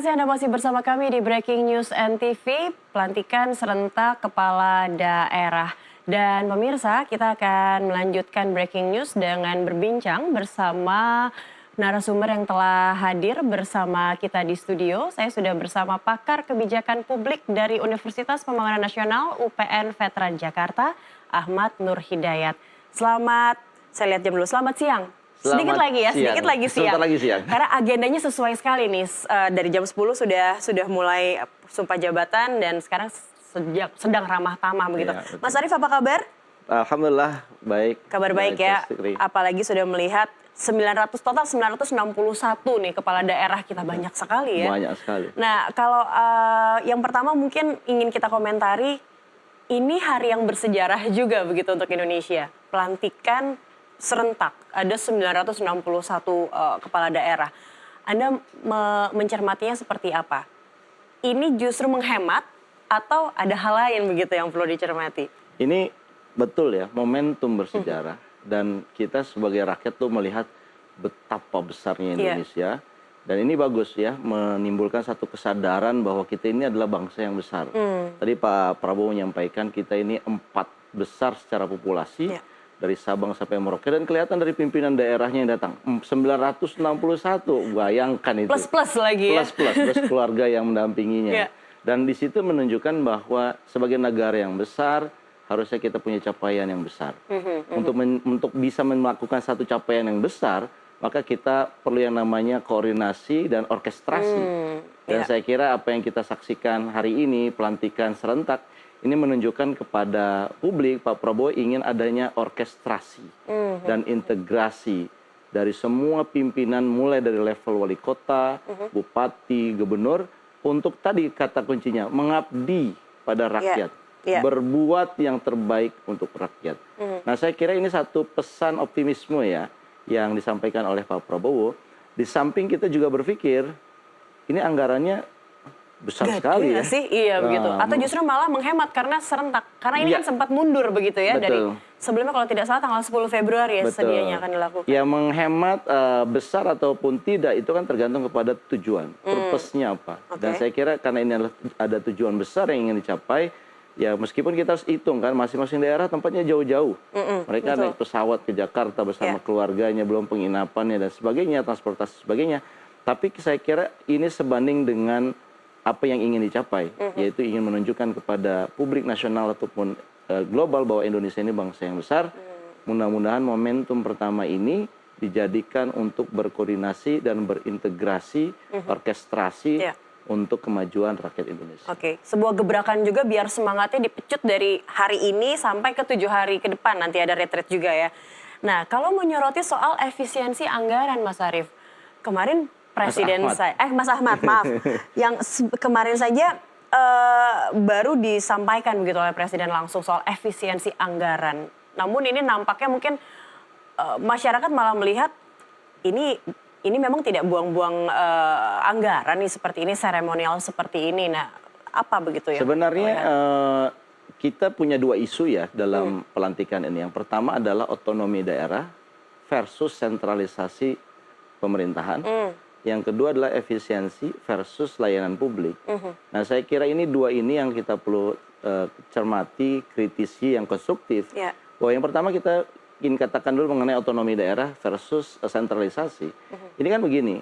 kasih Anda masih bersama kami di Breaking News NTV, pelantikan serentak kepala daerah. Dan pemirsa, kita akan melanjutkan Breaking News dengan berbincang bersama narasumber yang telah hadir bersama kita di studio. Saya sudah bersama pakar kebijakan publik dari Universitas Pembangunan Nasional UPN Veteran Jakarta, Ahmad Nur Hidayat. Saya lihat jam dulu, selamat siang. Sedikit lagi siang. Karena agendanya sesuai sekali nih, dari jam 10 sudah mulai sumpah jabatan dan sekarang sedang ramah tamah begitu. Ya, Mas Arief, apa kabar? Alhamdulillah baik. Kabar baik ya, apalagi sudah melihat 961 nih kepala daerah kita, banyak sekali ya. Banyak sekali. Nah, kalau yang pertama mungkin ingin kita komentari, ini hari yang bersejarah juga begitu untuk Indonesia. Pelantikan serentak, ada 961 kepala daerah. Anda mencermatinya seperti apa? Ini justru menghemat atau ada hal lain begitu yang perlu dicermati? Ini betul ya, momentum bersejarah. Dan kita sebagai rakyat tuh melihat betapa besarnya Indonesia. Dan ini bagus ya, menimbulkan satu kesadaran bahwa kita ini adalah bangsa yang besar. Tadi Pak Prabowo menyampaikan kita ini 4 besar secara populasi. Ya. Dari Sabang sampai Merauke, dan kelihatan dari pimpinan daerahnya yang datang 961, bayangkan itu plus lagi ya, plus keluarga yang mendampinginya. Dan di situ menunjukkan bahwa sebagai negara yang besar harusnya kita punya capaian yang besar. Untuk bisa melakukan satu capaian yang besar, maka kita perlu yang namanya koordinasi dan orkestrasi. Dan saya kira apa yang kita saksikan hari ini, pelantikan serentak, ini menunjukkan kepada publik Pak Prabowo ingin adanya orkestrasi dan integrasi dari semua pimpinan, mulai dari level wali kota, bupati, gubernur, untuk tadi kata kuncinya mengabdi pada rakyat, berbuat yang terbaik untuk rakyat. Nah, saya kira ini satu pesan optimisme ya yang disampaikan oleh Pak Prabowo. Di samping kita juga berpikir ini anggarannya besar sekali ya. Iya begitu. Atau justru malah menghemat karena serentak. Karena ini kan sempat mundur begitu ya. Dari sebelumnya kalau tidak salah tanggal 10 Februari ya sedianya akan dilakukan. Ya, menghemat besar ataupun tidak itu kan tergantung kepada tujuan. Purpose-nya apa. Dan saya kira karena ini ada tujuan besar yang ingin dicapai, ya meskipun kita harus hitung kan masing-masing daerah tempatnya jauh-jauh. Mereka naik pesawat ke Jakarta bersama keluarganya, belum penginapannya dan sebagainya, transportasi sebagainya. Tapi saya kira ini sebanding dengan apa yang ingin dicapai, yaitu ingin menunjukkan kepada publik nasional ataupun global bahwa Indonesia ini bangsa yang besar. Mudah-mudahan momentum pertama ini dijadikan untuk berkoordinasi dan berintegrasi, orkestrasi untuk kemajuan rakyat Indonesia. Oke, sebuah gebrakan juga biar semangatnya dipecut dari hari ini sampai ke 7 hari ke depan, nanti ada retreat juga ya. Nah, kalau menyoroti soal efisiensi anggaran Mas Arief, kemarin Mas Ahmad, maaf, yang kemarin saja baru disampaikan begitu oleh Presiden langsung soal efisiensi anggaran. Namun ini nampaknya mungkin masyarakat malah melihat ini memang tidak buang-buang anggaran nih seperti ini, seremonial seperti ini. Nah, apa begitu ya? Sebenarnya kita punya 2 isu ya dalam pelantikan ini. Yang pertama adalah otonomi daerah versus sentralisasi pemerintahan. Yang kedua adalah efisiensi versus layanan publik. Nah, saya kira ini 2 ini yang kita perlu cermati, kritisi, yang konstruktif. Bahwa yang pertama kita ingin katakan dulu mengenai otonomi daerah versus sentralisasi. Ini kan begini,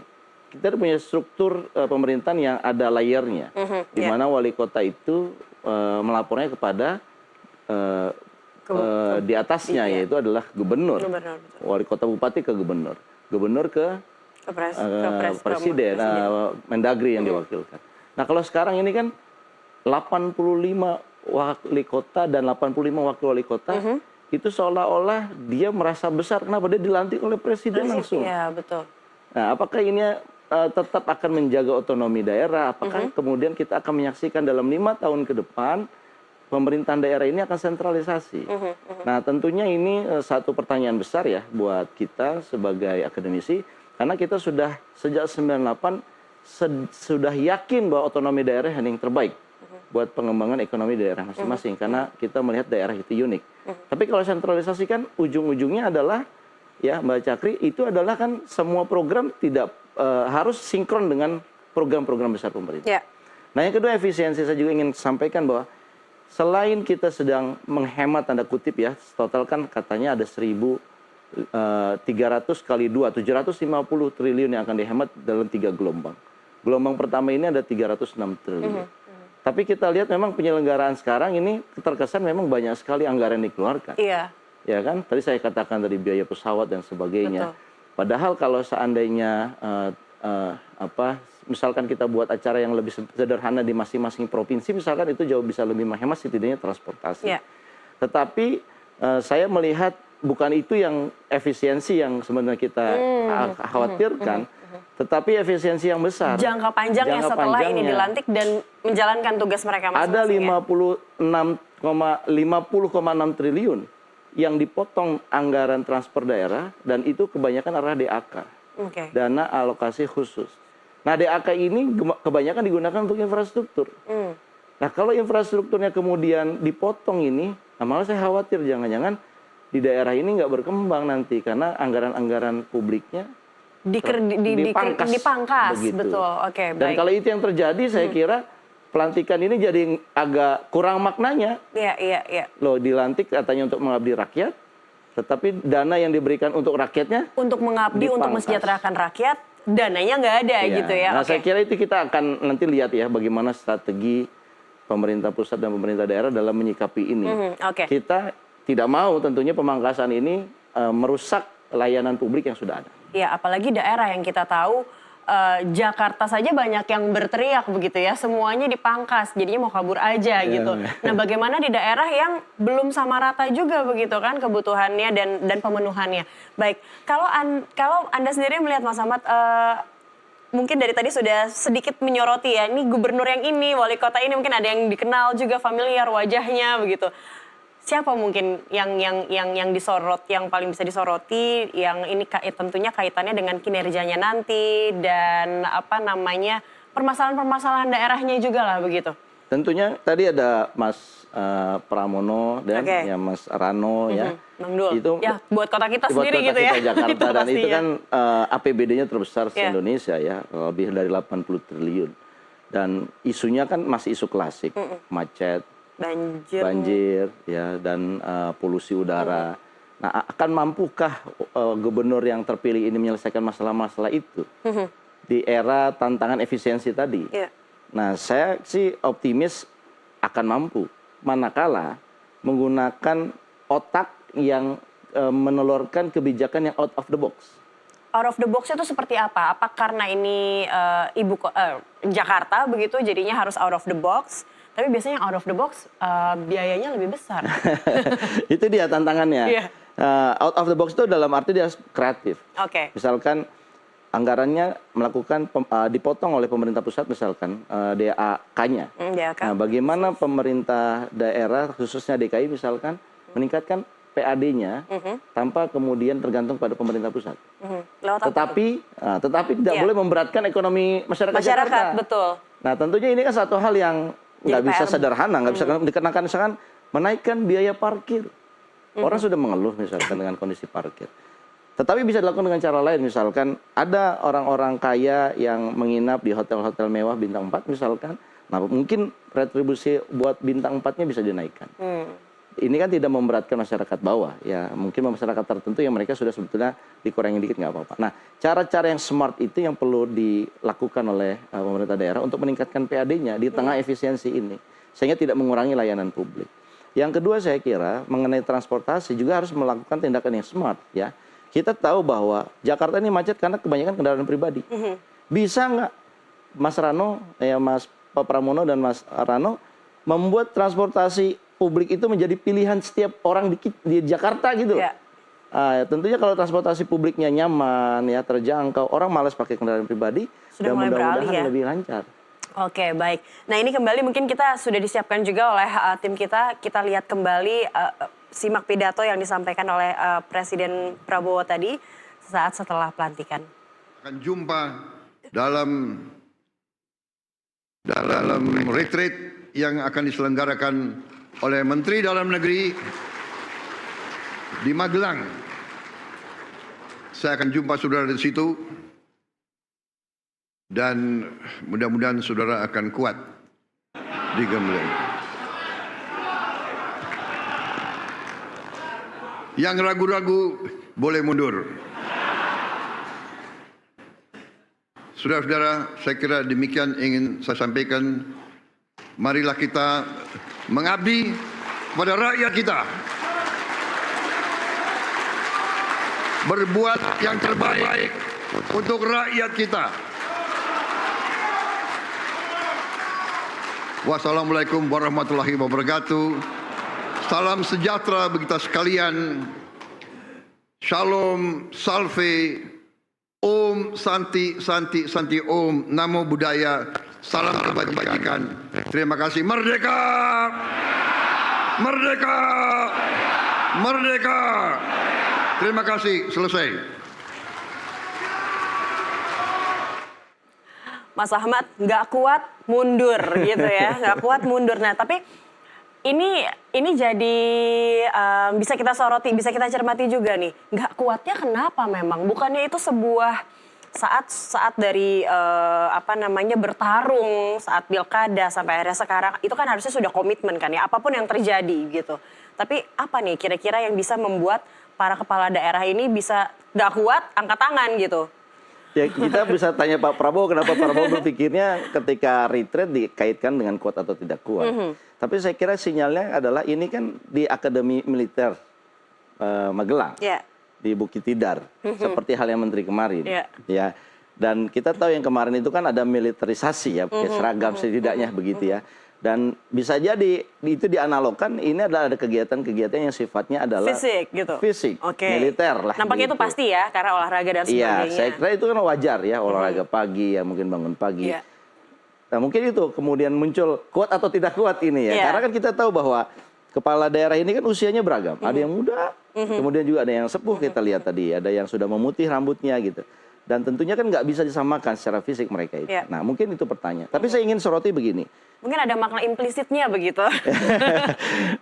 kita punya struktur pemerintahan yang ada layernya, di mana wali kota itu melapornya kepada di atasnya, yaitu adalah gubernur. Wali kota, bupati ke gubernur, gubernur ke presiden, Mendagri yang diwakilkan. Nah, kalau sekarang ini kan 85 wali kota dan 85 wakil wali kota, itu seolah-olah dia merasa besar. Kenapa? Dia dilantik oleh presiden langsung. Iya, betul. Nah, apakah ini tetap akan menjaga otonomi daerah? Apakah kemudian kita akan menyaksikan dalam 5 tahun ke depan pemerintahan daerah ini akan sentralisasi? Nah, tentunya ini satu pertanyaan besar ya buat kita sebagai akademisi. Karena kita sudah sejak 98 sudah yakin bahwa otonomi daerah yang terbaik buat pengembangan ekonomi daerah masing-masing. Karena kita melihat daerah itu unik. Tapi kalau sentralisasi kan ujung-ujungnya adalah, ya Mbak Cakri, itu adalah kan semua program tidak harus sinkron dengan program-program besar pemerintah. Ya. Nah, yang kedua efisiensi, saya juga ingin sampaikan bahwa selain kita sedang menghemat tanda kutip ya, total kan katanya ada 1.300 kali 2, 750 triliun yang akan dihemat dalam 3 gelombang. Gelombang pertama ini ada 306 triliun. Tapi kita lihat memang penyelenggaraan sekarang ini terkesan memang banyak sekali anggaran dikeluarkan. Iya. Ya kan? Tadi saya katakan dari biaya pesawat dan sebagainya. Betul. Padahal kalau seandainya misalkan kita buat acara yang lebih sederhana di masing-masing provinsi, misalkan itu jauh bisa lebih menghemat setidaknya transportasi. Iya. Tetapi saya melihat bukan itu yang efisiensi yang sebenarnya kita khawatirkan, tetapi efisiensi yang besar. Jangka panjangnya setelah ini dilantik dan menjalankan tugas mereka masing-masing. Ada 50,6 triliun yang dipotong anggaran transfer daerah, dan itu kebanyakan arah DAK, dana alokasi khusus. Nah, DAK ini kebanyakan digunakan untuk infrastruktur. Nah, kalau infrastrukturnya kemudian dipotong ini, nah malah saya khawatir jangan-jangan di daerah ini nggak berkembang nanti karena anggaran-anggaran publiknya dipangkas. Begitu. Betul. Oke, dan baik. kalau itu yang terjadi, saya kira pelantikan ini jadi agak kurang maknanya. Iya. Loh, dilantik katanya untuk mengabdi rakyat, tetapi dana yang diberikan untuk rakyatnya untuk mengabdi, untuk mensejahterakan rakyat, dananya nggak ada gitu ya. Nah, saya kira itu kita akan nanti lihat ya bagaimana strategi pemerintah pusat dan pemerintah daerah dalam menyikapi ini. Kita tidak mau tentunya pemangkasan ini merusak layanan publik yang sudah ada. Ya, apalagi daerah yang kita tahu Jakarta saja banyak yang berteriak begitu ya, semuanya dipangkas, jadinya mau kabur aja gitu. Nah, bagaimana di daerah yang belum sama rata juga begitu kan kebutuhannya dan pemenuhannya. Baik, kalau Anda sendiri melihat Mas Ahmad, mungkin dari tadi sudah sedikit menyoroti ya, ini gubernur yang ini, wali kota ini mungkin ada yang dikenal juga familiar wajahnya begitu. Siapa mungkin yang disorot, yang paling bisa disoroti, yang ini tentunya kaitannya dengan kinerjanya nanti dan permasalahan-permasalahan daerahnya juga lah begitu. Tentunya tadi ada Mas Pramono dan ya Mas Rano ya. Bang Dul. Itu ya buat kota kita sendiri kota gitu ya. Jakarta dan itu kan APBD-nya terbesar se-Indonesia ya, lebih dari 80 triliun. Dan isunya kan masih isu klasik, macet, banjir ya, dan polusi udara. Nah, akan mampukah gubernur yang terpilih ini menyelesaikan masalah-masalah itu di era tantangan efisiensi tadi? Nah, saya sih optimis akan mampu, manakala menggunakan otak yang menelurkan kebijakan yang out of the box. Out of the box itu seperti apa? Apa karena ini Jakarta begitu jadinya harus out of the box? Tapi biasanya out of the box biayanya lebih besar. Itu dia tantangannya. Out of the box itu dalam arti dia kreatif. Misalkan anggarannya dipotong oleh pemerintah pusat, misalkan DAK-nya. Nah, bagaimana pemerintah daerah khususnya DKI misalkan meningkatkan PAD-nya tanpa kemudian tergantung pada pemerintah pusat. Tetapi tidak boleh memberatkan ekonomi masyarakat Jakarta. Betul. Nah, tentunya ini kan satu hal yang nggak bisa sederhana, nggak bisa dikenakan misalkan menaikkan biaya parkir. Orang sudah mengeluh misalkan dengan kondisi parkir. Tetapi bisa dilakukan dengan cara lain, misalkan ada orang-orang kaya yang menginap di hotel-hotel mewah bintang 4 misalkan. Nah, mungkin retribusi buat bintang 4-nya bisa dinaikkan. Ini kan tidak memberatkan masyarakat bawah ya, mungkin masyarakat tertentu yang mereka sudah sebetulnya dikurangi dikit nggak apa-apa. Nah, cara-cara yang smart itu yang perlu dilakukan oleh pemerintah daerah untuk meningkatkan PAD-nya di tengah efisiensi ini, sehingga tidak mengurangi layanan publik. Yang kedua, saya kira mengenai transportasi juga harus melakukan tindakan yang smart ya. Kita tahu bahwa Jakarta ini macet karena kebanyakan kendaraan pribadi. Bisa nggak Mas Rano, Mas Pramono dan Mas Rano membuat transportasi publik itu menjadi pilihan setiap orang di Jakarta gitu. Tentunya kalau transportasi publiknya nyaman ya, terjangkau, orang malas pakai kendaraan pribadi, dan mudah-mudahan lebih lancar. Oke, baik. Nah, ini kembali mungkin kita sudah disiapkan juga oleh tim kita. Kita lihat kembali simak pidato yang disampaikan oleh Presiden Prabowo tadi saat setelah pelantikan. Akan jumpa dalam retreat yang akan diselenggarakan oleh Menteri Dalam Negeri di Magelang. Saya akan jumpa saudara di situ. dan mudah-mudahan saudara akan kuat di Gembleng. Yang ragu-ragu boleh mundur. Saudara-saudara, saya kira demikian ingin saya sampaikan. Marilah kita mengabdi kepada rakyat kita. Berbuat yang terbaik untuk rakyat kita. Wassalamualaikum warahmatullahi wabarakatuh. Salam sejahtera bagi kita sekalian. Shalom, salve, Om, Santi, Santi, Santi, Om, Namo Buddhaya, salam kebajikan. Terima kasih. Merdeka! Merdeka! Merdeka! Terima kasih. Selesai. Mas Ahmad nggak kuat mundur gitu ya, nggak kuat mundur. Nah tapi ini jadi bisa kita soroti, bisa kita cermati juga nih. Nggak kuatnya kenapa memang? Bukannya itu sebuah saat dari bertarung saat pilkada sampai akhirnya sekarang itu kan harusnya sudah komitmen kan ya, apapun yang terjadi gitu. Tapi apa nih kira-kira yang bisa membuat para kepala daerah ini bisa nggak kuat angkat tangan gitu? Ya, kita bisa tanya Pak Prabowo kenapa Pak Prabowo berpikirnya ketika retreat dikaitkan dengan kuat atau tidak kuat. Tapi saya kira sinyalnya adalah ini kan di Akademi Militer Magelang, di Bukit Tidar, seperti halnya Menteri kemarin. Ya, dan kita tahu yang kemarin itu kan ada militerisasi ya, pakai seragam setidaknya begitu ya. Dan bisa jadi itu dianalogkan ini adalah ada kegiatan-kegiatan yang sifatnya adalah fisik gitu. Fisik, militer lah. Nampaknya gitu. itu pasti ya karena olahraga dan sebagainya. Iya, saya kira itu kan wajar ya, olahraga pagi ya, mungkin bangun pagi. Nah, mungkin itu kemudian muncul kuat atau tidak kuat ini ya. Karena kan kita tahu bahwa kepala daerah ini kan usianya beragam. Ada yang muda, kemudian juga ada yang sepuh kita lihat tadi, ada yang sudah memutih rambutnya gitu. Dan tentunya kan nggak bisa disamakan secara fisik mereka itu. Nah, mungkin itu pertanyaan. Tapi saya ingin soroti begini. Mungkin ada makna implisitnya begitu.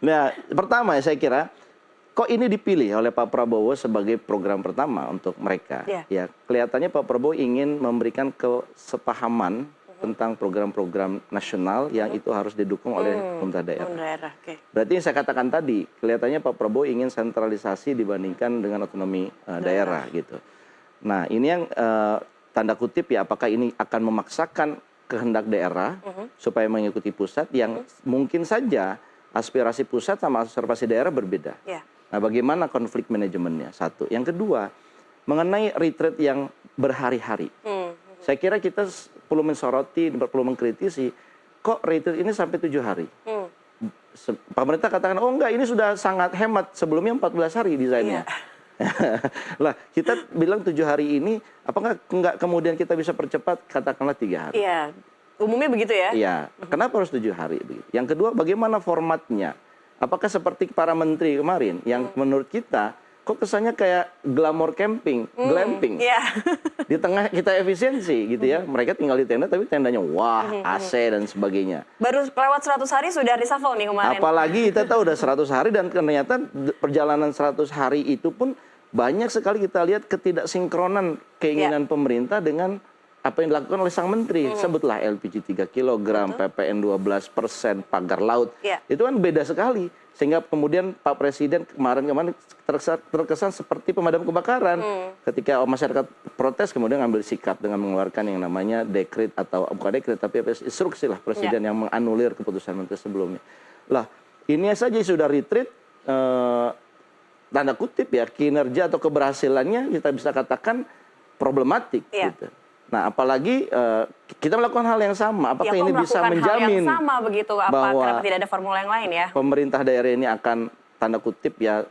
Nah, pertama saya kira, kok ini dipilih oleh Pak Prabowo sebagai program pertama untuk mereka? Ya, kelihatannya Pak Prabowo ingin memberikan kesepahaman tentang program-program nasional yang itu harus didukung oleh pemerintah daerah. Berarti yang saya katakan tadi, kelihatannya Pak Prabowo ingin sentralisasi dibandingkan dengan otonomi daerah gitu. Nah, ini yang tanda kutip ya, apakah ini akan memaksakan kehendak daerah supaya mengikuti pusat yang mungkin saja aspirasi pusat sama aspirasi daerah berbeda. Nah, bagaimana konflik manajemennya? Satu. Yang kedua, mengenai retreat yang berhari-hari. Saya kira kita perlu mensoroti, perlu mengkritisi, kok retreat ini sampai 7 hari? Pemerintah katakan, oh enggak, ini sudah sangat hemat, sebelumnya 14 hari desainnya. Lah, kita bilang 7 hari ini, apakah enggak kemudian kita bisa percepat, katakanlah 3 hari? Iya, umumnya begitu ya? Iya, kenapa harus 7 hari? Yang kedua, bagaimana formatnya? Apakah seperti para menteri kemarin, yang menurut kita, kok kesannya kayak glamour camping, glamping. Di tengah kita efisiensi gitu ya, mereka tinggal di tenda, tapi tendanya wah, AC dan sebagainya. Baru lewat 100 hari sudah reshuffle nih kemarin. Apalagi kita tahu udah 100 hari dan ternyata perjalanan 100 hari itu pun banyak sekali kita lihat ketidaksinkronan keinginan pemerintah dengan apa yang dilakukan oleh sang menteri. Sebutlah LPG 3 kg, PPN 12%, pagar laut. Itu kan beda sekali. Sehingga kemudian Pak Presiden kemarin terkesan seperti pemadam kebakaran. Ketika masyarakat protes kemudian ngambil sikap dengan mengeluarkan yang namanya dekret atau bukan dekret tapi instruksi lah Presiden yang menganulir keputusan menteri sebelumnya. Lah, ini saja sudah retreat tanda kutip ya, kinerja atau keberhasilannya kita bisa katakan problematik gitu. Nah, apalagi kita melakukan hal yang sama, apakah ini bisa menjamin hal yang sama begitu, bahwa kenapa tidak ada formula yang lain ya? Pemerintah daerah ini akan tanda kutip ya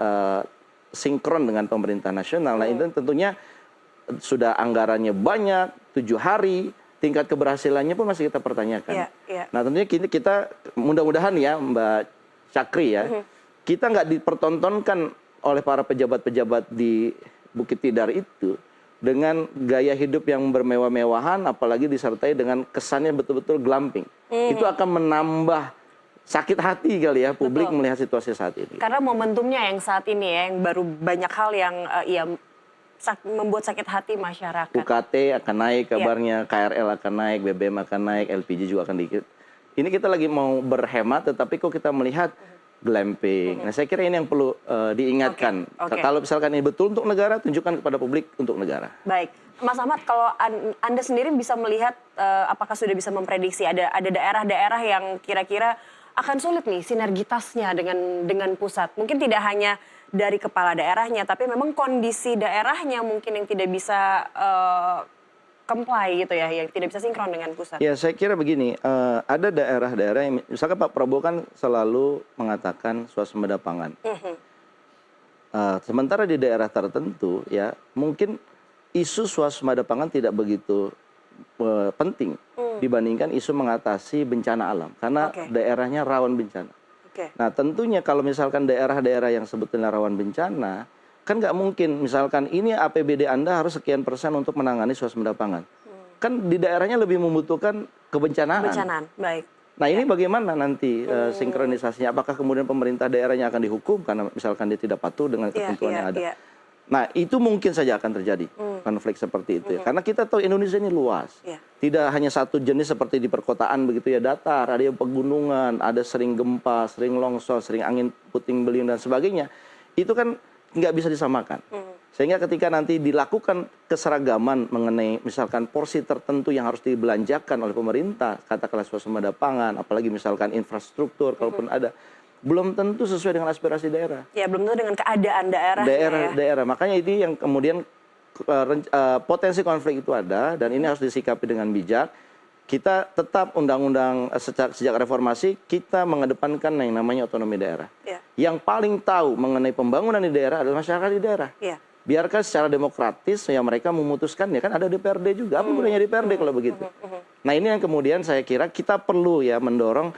sinkron dengan pemerintah nasional. Nah, itu tentunya sudah anggarannya banyak, 7 hari, tingkat keberhasilannya pun masih kita pertanyakan. Nah, tentunya kita mudah-mudahan ya Mbak Cakri ya, kita nggak dipertontonkan oleh para pejabat-pejabat di Bukit Tidar itu dengan gaya hidup yang bermewah-mewahan, apalagi disertai dengan kesannya betul-betul glamping. Itu akan menambah sakit hati kali ya publik melihat situasi saat ini. Karena momentumnya yang saat ini ya, yang baru banyak hal yang membuat sakit hati masyarakat. UKT akan naik kabarnya, KRL akan naik, BBM akan naik, LPG juga akan dikit. Ini kita lagi mau berhemat, tetapi kok kita melihat glamping. Nah, saya kira ini yang perlu diingatkan. Kalau misalkan ini betul untuk negara, tunjukkan kepada publik untuk negara. Baik, Mas Ahmad, kalau Anda sendiri bisa melihat, apakah sudah bisa memprediksi ada daerah-daerah yang kira-kira akan sulit nih sinergitasnya dengan pusat. Mungkin tidak hanya dari kepala daerahnya, tapi memang kondisi daerahnya mungkin yang tidak bisa comply gitu ya, yang tidak bisa sinkron dengan pusat. Ya, saya kira begini, ada daerah-daerah yang, misalkan Pak Prabowo kan selalu mengatakan swasembada pangan. Sementara di daerah tertentu ya, mungkin isu swasembada pangan tidak begitu penting dibandingkan isu mengatasi bencana alam, karena daerahnya rawan bencana. Nah, tentunya kalau misalkan daerah-daerah yang sebetulnya rawan bencana, kan nggak mungkin misalkan ini APBD Anda harus sekian persen untuk menangani swasembada pangan. Kan di daerahnya lebih membutuhkan kebencanaan. Baik. Nah, ini bagaimana nanti sinkronisasinya? Apakah kemudian pemerintah daerahnya akan dihukum karena misalkan dia tidak patuh dengan ketentuan yang ada? Nah, itu mungkin saja akan terjadi konflik seperti itu ya. Karena kita tahu Indonesia ini luas. Tidak hanya satu jenis seperti di perkotaan begitu ya, datar, ada yang pegunungan, ada sering gempa, sering longsor, sering angin puting beliung dan sebagainya. Itu kan nggak bisa disamakan. Sehingga ketika nanti dilakukan keseragaman mengenai misalkan porsi tertentu yang harus dibelanjakan oleh pemerintah, katakanlah swasembada pangan, apalagi misalkan infrastruktur, kalaupun ada, belum tentu sesuai dengan aspirasi daerah. Ya, belum tentu dengan keadaan daerah. Daerah. Makanya ini yang kemudian potensi konflik itu ada, dan ini harus disikapi dengan bijak. Kita tetap undang-undang sejak reformasi, kita mengedepankan yang namanya otonomi daerah. Yang paling tahu mengenai pembangunan di daerah adalah masyarakat di daerah. Biarkan secara demokratis ya mereka memutuskan, ya kan ada DPRD juga. Apa gunanya DPRD kalau begitu? Nah, ini yang kemudian saya kira kita perlu ya mendorong,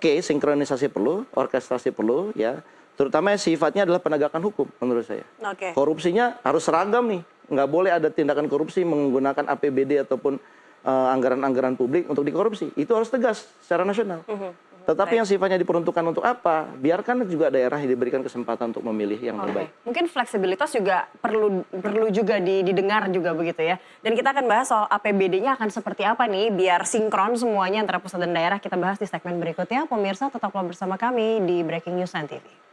sinkronisasi perlu, orkestrasi perlu ya. Terutama sifatnya adalah penegakan hukum menurut saya. Korupsinya harus seragam nih. Nggak boleh ada tindakan korupsi menggunakan APBD ataupun anggaran-anggaran publik untuk dikorupsi. Itu harus tegas secara nasional. Tetapi yang sifatnya diperuntukkan untuk apa? Biarkan juga daerah diberikan kesempatan untuk memilih yang terbaik. Mungkin fleksibilitas juga perlu juga didengar juga begitu ya. Dan kita akan bahas soal APBD-nya akan seperti apa nih biar sinkron semuanya antara pusat dan daerah. Kita bahas di segmen berikutnya. Pemirsa tetaplah bersama kami di Breaking News NTV.